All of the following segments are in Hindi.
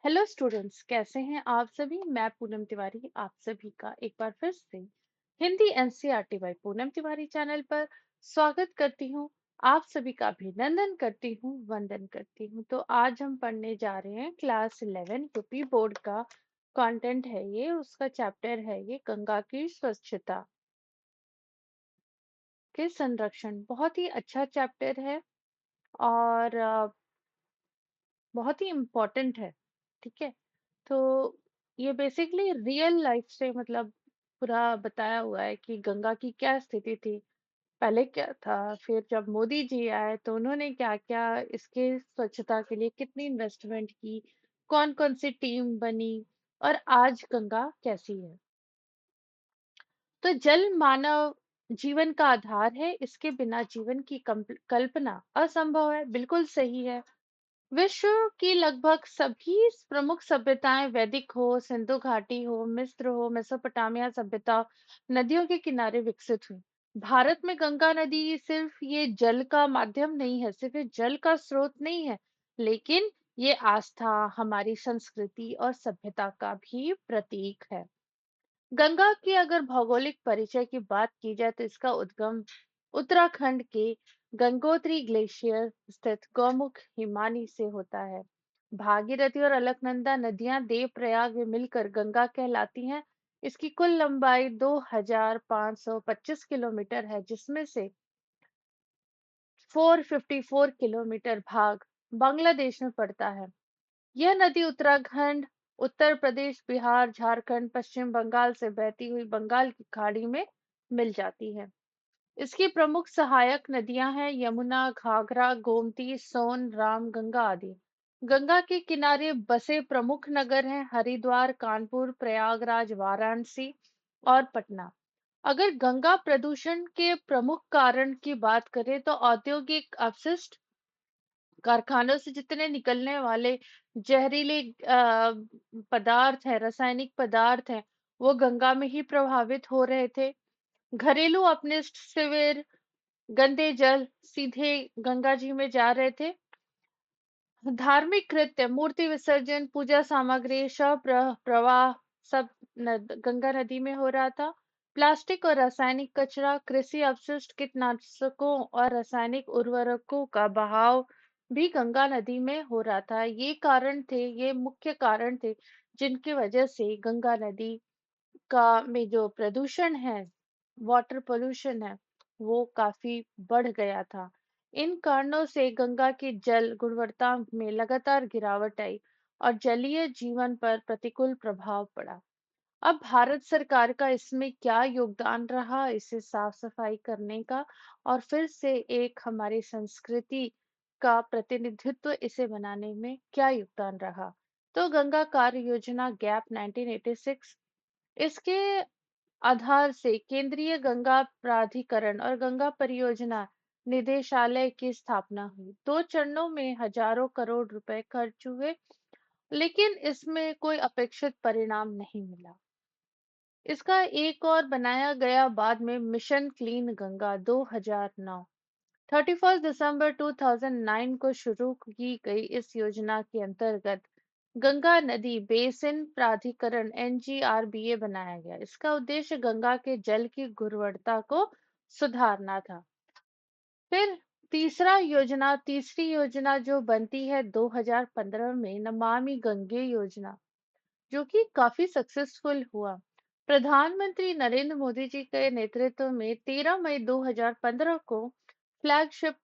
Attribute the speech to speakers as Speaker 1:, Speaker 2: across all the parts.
Speaker 1: हेलो स्टूडेंट्स, कैसे हैं आप सभी। मैं पूनम तिवारी आप सभी का एक बार फिर से Hindi NCERT by Poonam Tiwari channel पर स्वागत करती हूं। आप सभी का अभिनंदन करती हूं, वंदन करती हूं। तो आज हम पढ़ने जा रहे हैं क्लास 11 यूपी बोर्ड का कंटेंट है ये, उसका चैप्टर है ये गंगा की स्वच्छता के संरक्षण। बहुत ही अच्छा चैप्टर है और बहुत ही इम्पोर्टेंट है। ठीक है, तो ये बेसिकली रियल लाइफ से मतलब पूरा बताया हुआ है कि गंगा की क्या स्थिति थी, पहले क्या था, फिर जब मोदी जी आए तो उन्होंने क्या क्या इसके स्वच्छता के लिए कितनी इन्वेस्टमेंट की, कौन कौन सी टीम बनी और आज गंगा कैसी है। तो जल मानव जीवन का आधार है, इसके बिना जीवन की कल्पना असंभव है। बिल्कुल सही है। विश्व की लगभग सभी प्रमुख सभ्यताएं, वैदिक हो, सिंधु घाटी हो, मिस्र हो, मेसोपोटामिया सभ्यता, नदियों के किनारे विकसित हुई। भारत में गंगा नदी सिर्फ ये जल का माध्यम नहीं है, सिर्फ ये जल का स्रोत नहीं है, लेकिन ये आस्था, हमारी संस्कृति और सभ्यता का भी प्रतीक है। गंगा की अगर भौगोलिक परिचय की बात की जाए तो इसका उद्गम उत्तराखंड के गंगोत्री ग्लेशियर स्थित गौमुख हिमानी से होता है। भागीरथी और अलकनंदा नदियां देवप्रयाग में मिलकर गंगा कहलाती हैं। इसकी कुल लंबाई 2525 किलोमीटर है, जिसमें से 454 किलोमीटर भाग बांग्लादेश में पड़ता है। यह नदी उत्तराखंड, उत्तर प्रदेश, बिहार, झारखंड, पश्चिम बंगाल से बहती हुई बंगाल की खाड़ी में मिल जाती है। इसकी प्रमुख सहायक नदियां हैं यमुना, घाघरा, गोमती, सोन, राम गंगा आदि। गंगा के किनारे बसे प्रमुख नगर हैं हरिद्वार, कानपुर, प्रयागराज, वाराणसी और पटना। अगर गंगा प्रदूषण के प्रमुख कारण की बात करें तो औद्योगिक अपशिष्ट, कारखानों से जितने निकलने वाले जहरीले पदार्थ हैं, रासायनिक पदार्थ हैं, वो गंगा में ही प्रभावित हो रहे थे। घरेलू अपशिष्ट, सीवर, गंदे जल सीधे गंगा जी में जा रहे थे। धार्मिक कृत्य, मूर्ति विसर्जन, पूजा सामग्री, शव प्रवाह सब गंगा नदी में हो रहा था। प्लास्टिक और रासायनिक कचरा, कृषि अपशिष्ट, कीटनाशकों और रासायनिक उर्वरकों का बहाव भी गंगा नदी में हो रहा था। ये मुख्य कारण थे जिनकी वजह से गंगा नदी का में जो प्रदूषण है, वाटर पोल्यूशन है, वो काफी बढ़ गया था। इन कारणों से गंगा की जल गुणवत्ता में लगातार गिरावट आई और जलीय जीवन पर प्रतिकूल प्रभाव पड़ा। अब भारत सरकार का इसमें क्या योगदान रहा, इसे साफ सफाई करने का और फिर से एक हमारी संस्कृति का प्रतिनिधित्व इसे बनाने में क्या योगदान रहा। तो गंगा कार्य योजना गैप 1986, इसके आधार से केंद्रीय गंगा प्राधिकरण और गंगा परियोजना निदेशालय की स्थापना हुई। 2 चरणों में हजारों करोड़ रुपए खर्च हुए, लेकिन इसमें कोई अपेक्षित परिणाम नहीं मिला। इसका एक और बनाया गया बाद में, मिशन क्लीन गंगा 2009। 31 दिसंबर 2009 को शुरू की गई इस योजना के अंतर्गत गंगा नदी बेसिन प्राधिकरण NGRBA बनाया गया। इसका उद्देश्य गंगा के जल की गुणवत्ता को सुधारना था। फिर तीसरी योजना जो बनती है 2015 में, नमामि गंगे योजना, जो कि काफी सक्सेसफुल हुआ। प्रधानमंत्री नरेंद्र मोदी जी के नेतृत्व में 13 मई 2015 को फ्लैगशिप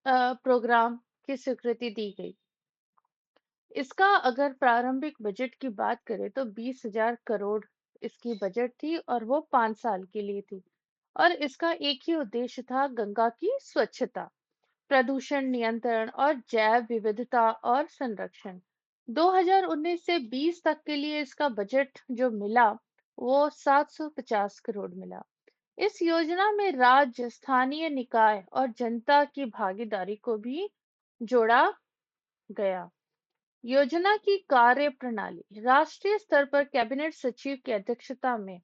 Speaker 1: प्रोग्राम की स्वीकृति दी गई। इसका अगर प्रारंभिक बजट की बात करें तो 20,000 करोड़ इसकी बजट थी और वो 5 साल के लिए थी। और इसका एक ही उद्देश्य था, गंगा की स्वच्छता, प्रदूषण नियंत्रण और जैव विविधता और संरक्षण। 2019 से 20 तक के लिए इसका बजट जो मिला वो 750 करोड़ मिला। इस योजना में राज्य, स्थानीय निकाय और जनता की भागीदारी को भी जोड़ा गया। योजना की कार्य प्रणाली, राष्ट्रीय स्तर पर कैबिनेट सचिव की अध्यक्षता में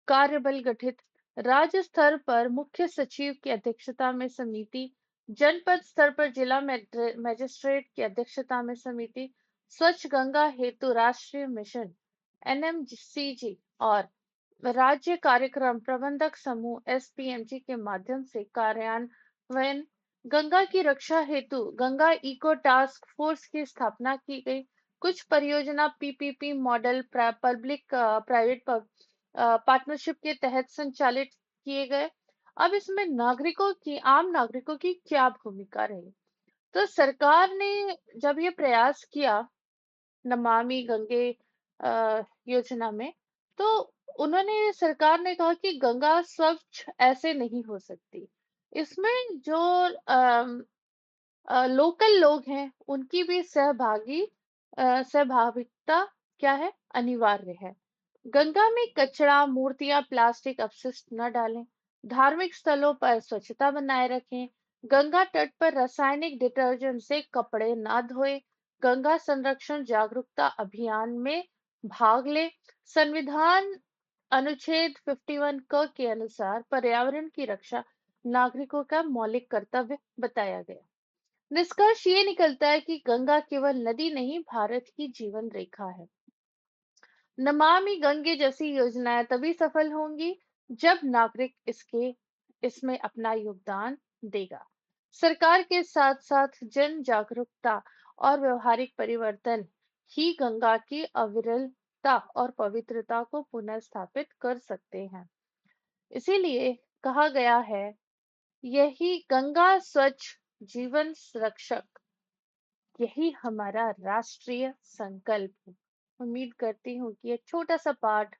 Speaker 1: कार्यबल गठित, राज्य स्तर पर मुख्य सचिव की अध्यक्षता में समिति, जनपद स्तर पर जिला मजिस्ट्रेट की अध्यक्षता में समिति, स्वच्छ गंगा हेतु राष्ट्रीय मिशन एनएमसीजी और राज्य कार्यक्रम प्रबंधक समूह एसपीएमजी के माध्यम से कार्यान्वयन। गंगा की रक्षा हेतु गंगा इको टास्क फोर्स की स्थापना की गई। कुछ परियोजना PPP model public private partnership के तहत संचालित किए गए। अब इसमें आम नागरिकों की क्या भूमिका रही? तो सरकार ने जब ये प्रयास किया नमामि गंगे योजना में, तो उन्होंने सरकार ने कहा कि गंगा स्वच्छ ऐसे नहीं हो सकती। इसमें जो लोकल लोग हैं उनकी भी सहभागिता क्या है, अनिवार्य है। गंगा में कचरा, मूर्तियां, प्लास्टिक अपशिष्ट न डालें। धार्मिक स्थलों पर स्वच्छता बनाए रखें। गंगा तट पर रासायनिक डिटर्जेंट से कपड़े न धोएं। गंगा संरक्षण जागरूकता अभियान में भाग लें। संविधान अनुच्छेद 51 क के अनुसार पर्यावरण की रक्षा नागरिकों का मौलिक कर्तव्य बताया गया। निष्कर्ष ये निकलता है कि गंगा केवल नदी नहीं, भारत की जीवन रेखा है। नमामि गंगे जैसी योजनाएं तभी सफल होंगी जब नागरिक इसमें अपना योगदान देगा। सरकार के साथ साथ जन जागरूकता और व्यवहारिक परिवर्तन ही गंगा की अविरलता और पवित्रता को पुनः स्थापित कर सकते हैं। इसीलिए कहा गया है, यही गंगा स्वच्छ जीवन रक्षक, यही हमारा राष्ट्रीय संकल्प है। उम्मीद करती हूँ कि ये छोटा सा पाठ,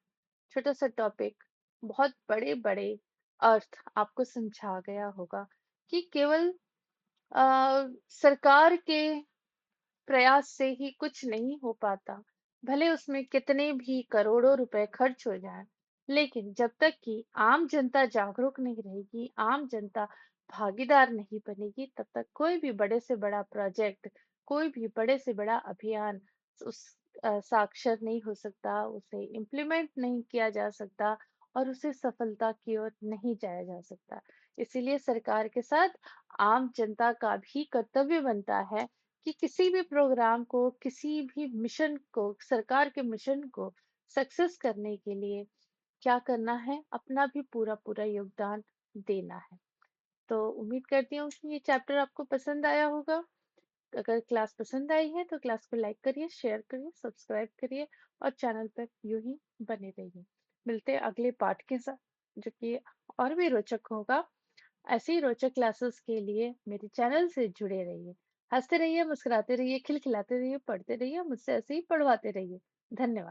Speaker 1: छोटा सा टॉपिक बहुत बड़े बड़े अर्थ आपको समझा गया होगा कि केवल सरकार के प्रयास से ही कुछ नहीं हो पाता। भले उसमें कितने भी करोड़ों रुपए खर्च हो जाएं, लेकिन जब तक कि आम जनता जागरूक नहीं रहेगी, आम जनता भागीदार नहीं बनेगी, तब तक कोई भी बड़े से बड़ा प्रोजेक्ट, कोई भी बड़े से बड़ा अभियान उस साक्षर नहीं हो सकता, उसे इम्प्लीमेंट नहीं किया जा सकता और उसे सफलता की ओर नहीं जाया जा सकता। इसीलिए सरकार के साथ आम जनता का भी कर्तव्य बनता है कि किसी भी प्रोग्राम को, किसी भी मिशन को, सरकार के मिशन को सक्सेस करने के लिए क्या करना है, अपना भी पूरा पूरा योगदान देना है। तो उम्मीद करती हूँ कि ये चैप्टर आपको पसंद आया होगा। अगर क्लास पसंद आई है तो क्लास को लाइक करिए, शेयर करिए, सब्सक्राइब करिए और चैनल पर यूं ही बने रहिए। मिलते हैं अगले पाठ के साथ, जो कि और भी रोचक होगा। ऐसी ही रोचक क्लासेस के लिए मेरे चैनल से जुड़े रहिए। हंसते रहिए, मुस्कुराते रहिए, खिलखिलाते रहिए, पढ़ते रहिए, मुझसे ऐसे ही पढ़वाते रहिए। धन्यवाद।